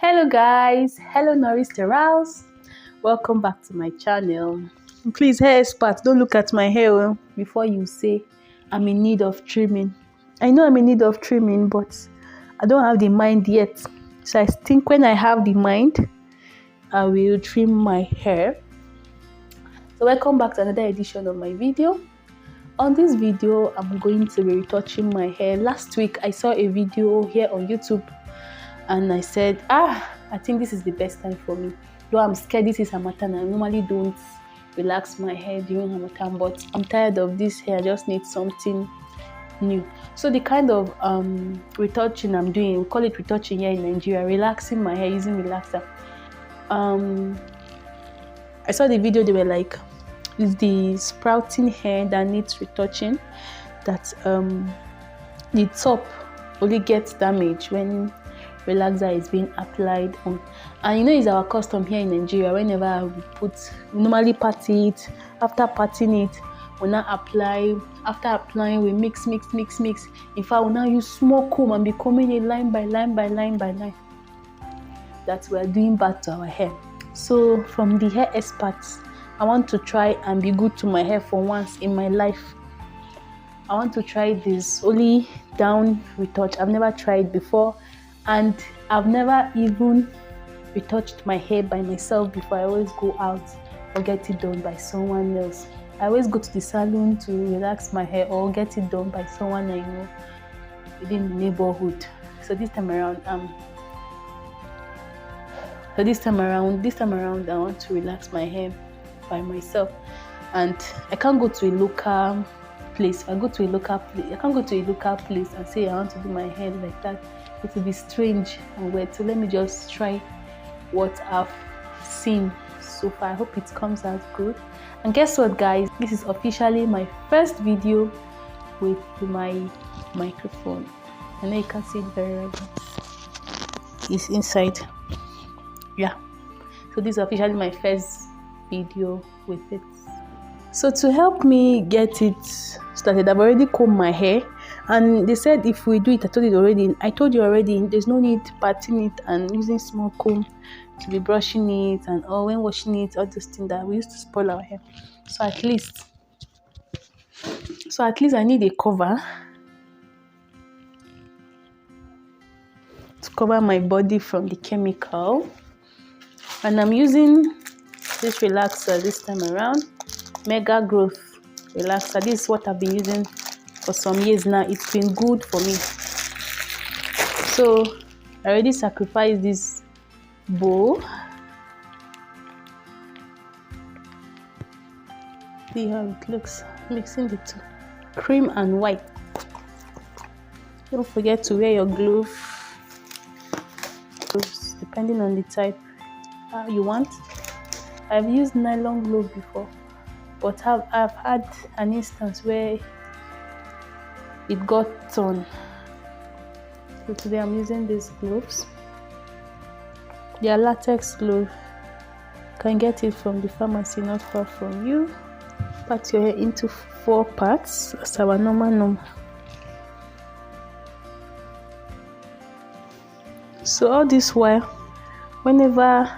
Hello guys, hello Norris Terrals. Welcome back to my channel. Please, hair expert, don't look at my hair before you say I'm in need of trimming. I know I'm in need of trimming, but I don't have the mind yet. So I think when I have the mind, I will trim my hair. So welcome back to another edition of my video. On this video, I'm going to be retouching my hair. Last week, I saw a video here on YouTube and I said, I think this is the best time for me. Though I'm scared this is Harmattan, I normally don't relax my hair during Harmattan, but I'm tired of this hair. I just need something new. So the kind of retouching I'm doing, we call it retouching here in Nigeria, relaxing my hair using relaxer. I saw the video, they were like, it's the sprouting hair that needs retouching, that the top only gets damaged when relaxer is being applied on. And you know, it's our custom here in Nigeria, whenever we normally pat it. After patting it, we now apply. After applying, we mix. In fact, we now use small comb and be combing it line by line that we are doing bad to our hair. So from the hair experts, I want to try and be good to my hair for once in my life. I want to try this only down retouch. I've never tried before, and I've never even retouched my hair by myself before. I always go out or get it done by someone else. I always go to the salon to relax my hair or get it done by someone I know within the neighborhood. So this time around, I want to relax my hair by myself, and I can't go to a local place. I can't go to a local place and say I want to do my hair like that. It will be strange and weird. So let me just try what I've seen so far. I hope it comes out good. And guess what, guys? This is officially my first video with my microphone. I know you can see it very well. It's inside. Yeah. So this is officially my first video with it. So to help me get it started, I've already combed my hair, and they said if we do it, I told you already, there's no need patting it and using small comb to be brushing it, and when washing it, all those things that we used to spoil our hair. So at least I need a cover to cover my body from the chemical, and I'm using this relaxer this time around, Mega Growth relaxer. This is what I've been using for some years now. It's been good for me. So I already sacrificed this bowl. See how it looks, mixing the two, cream and white. Don't forget to wear your gloves depending on the type you want. I've used nylon gloves before, but I've had an instance where it got torn. So today I'm using these gloves. They are latex gloves. You can get it from the pharmacy not far from you. Part your hair into 4 parts as our normal. So all this while, whenever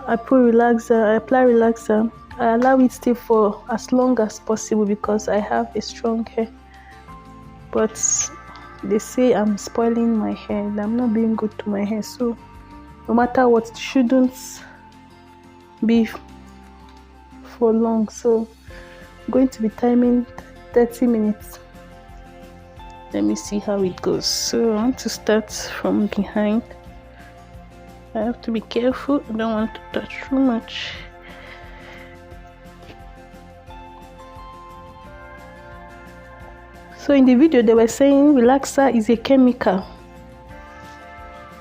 I apply relaxer, I allow it stay for as long as possible because I have a strong hair. But they say I'm spoiling my hair, that I'm not being good to my hair. So no matter what, it shouldn't be for long. So I'm going to be timing 30 minutes. Let me see how it goes. So I want to start from behind. I have to be careful. I don't want to touch too much. So in the video, they were saying relaxer is a chemical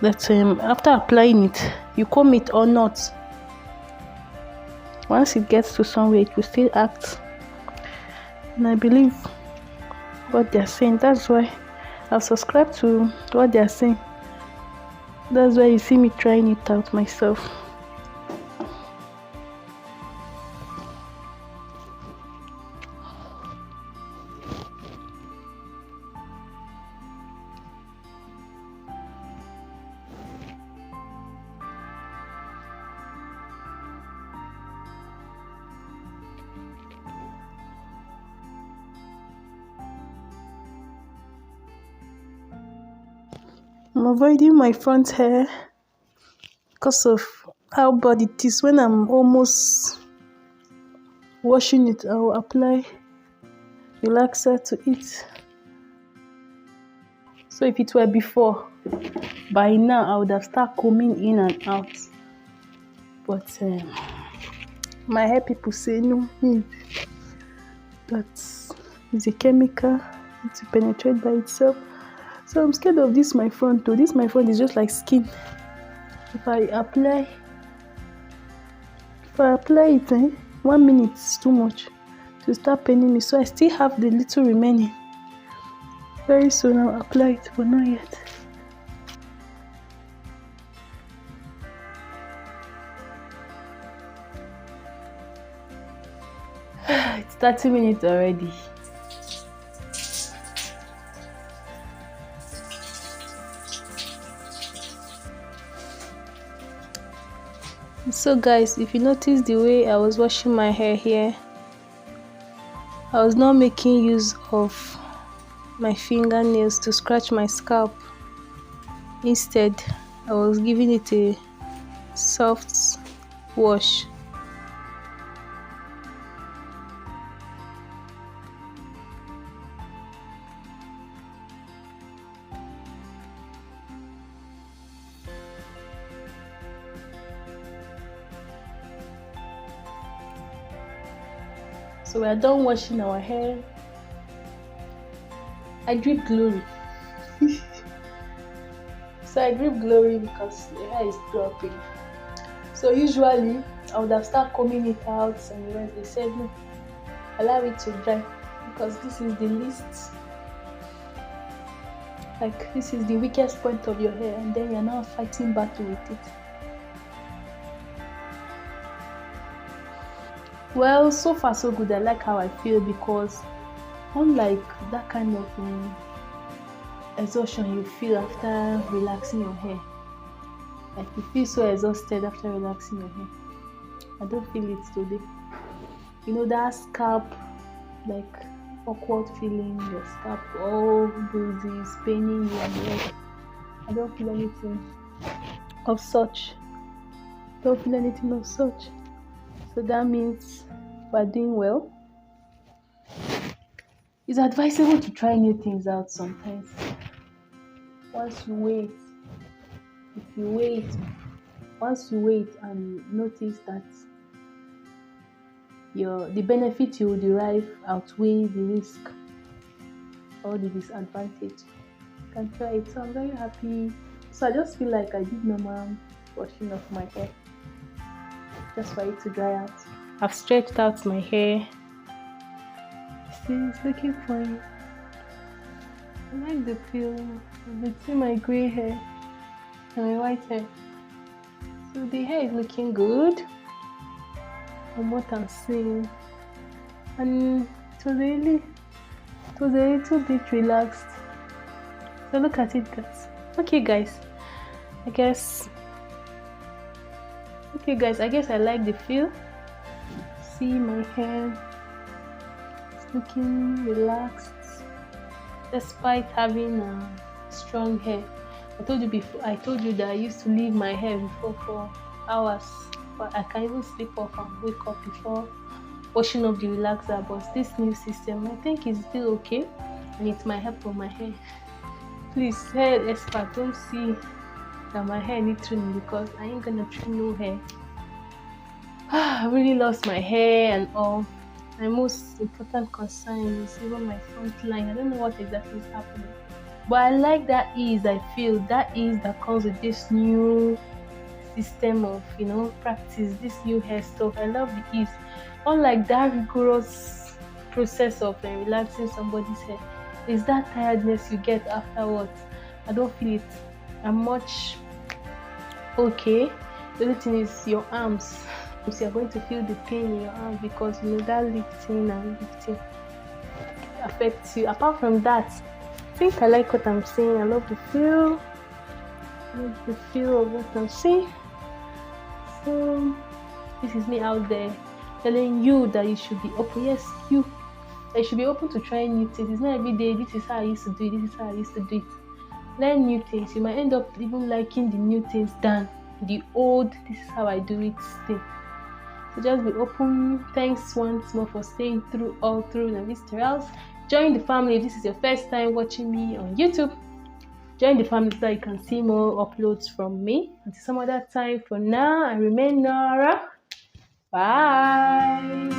that after applying it, you comb it or not. Once it gets to somewhere, it will still act. And I believe what they're saying. That's why I've subscribed to what they're saying. That's why you see me trying it out myself. I'm avoiding my front hair because of how bad it is. When I'm almost washing it, I will apply relaxer to it. So if it were before, by now I would have started combing in and out. But my hair people say no need. That is a chemical to penetrate by itself. So I'm scared of this my front too. This my front is just like skin. If I apply it, 1 minute is too much to start paining me. So I still have the little remaining. Very soon I'll apply it, but not yet. It's 30 minutes already. So guys, if you notice the way I was washing my hair here, I was not making use of my fingernails to scratch my scalp. Instead, I was giving it a soft wash. So we are done washing our hair. I drip glory. So I drip glory because the hair is dropping. So usually I would have started combing it out, and the rest they said no, allow it to dry because this is the least, like this is the weakest point of your hair, and then you're now fighting battle with it. Well, so far so good. I like how I feel because unlike that kind of exhaustion you feel after relaxing your hair, like you feel so exhausted after relaxing your hair, I don't feel it today. You know that scalp, like awkward feeling, your scalp all bruises, paining you and the rest. I don't feel anything of such. So that means we're doing well. It's advisable to try new things out sometimes. Once you wait and notice that the benefit you will derive outweigh the risk or the disadvantage, you can try it. So I'm very happy. So I just feel like I did normal washing of my hair just for it to dry out. I've stretched out my hair. See, it's looking fine. I like the feel between my gray hair and my white hair. So the hair is looking good from what I'm seeing, and it was a little bit relaxed. So look at it, guys. Okay guys, I guess I like the feel. See, my hair is looking relaxed despite having strong hair. I told you that I used to leave my hair before for hours, but I can even sleep off and wake up before washing up the relaxer. But this new system, I think, is still okay, and it might help on my hair. Please, hair expert, don't see that my hair needs trimming because I ain't gonna trim no hair. I really lost my hair and all. My most important concern is even my front line. I don't know what exactly is happening, but I like that ease. I feel that ease that comes with this new system of practice, this new hair stuff. I love the ease. Unlike that rigorous process of relaxing somebody's hair, is that tiredness you get afterwards. I don't feel it. I'm much okay. The only thing is your arms. You're going to feel the pain in your arms because that lifting affects you. Apart from that, I think I like what I'm saying. I love the feel. Of what I'm saying. So this is me out there telling you that you should be open. Yes, you should be open to trying new things. It's not every day. This is how I used to do it. This is how I used to do it. Learn new things. You might end up even liking the new things than the old, this is how I do it thing. So just be open. Thanks once more for staying through all through Navis Tutorials. Join the family if this is your first time watching me on YouTube. Join the family so that you can see more uploads from me. Until some other time, for now, I remain Nora. Bye.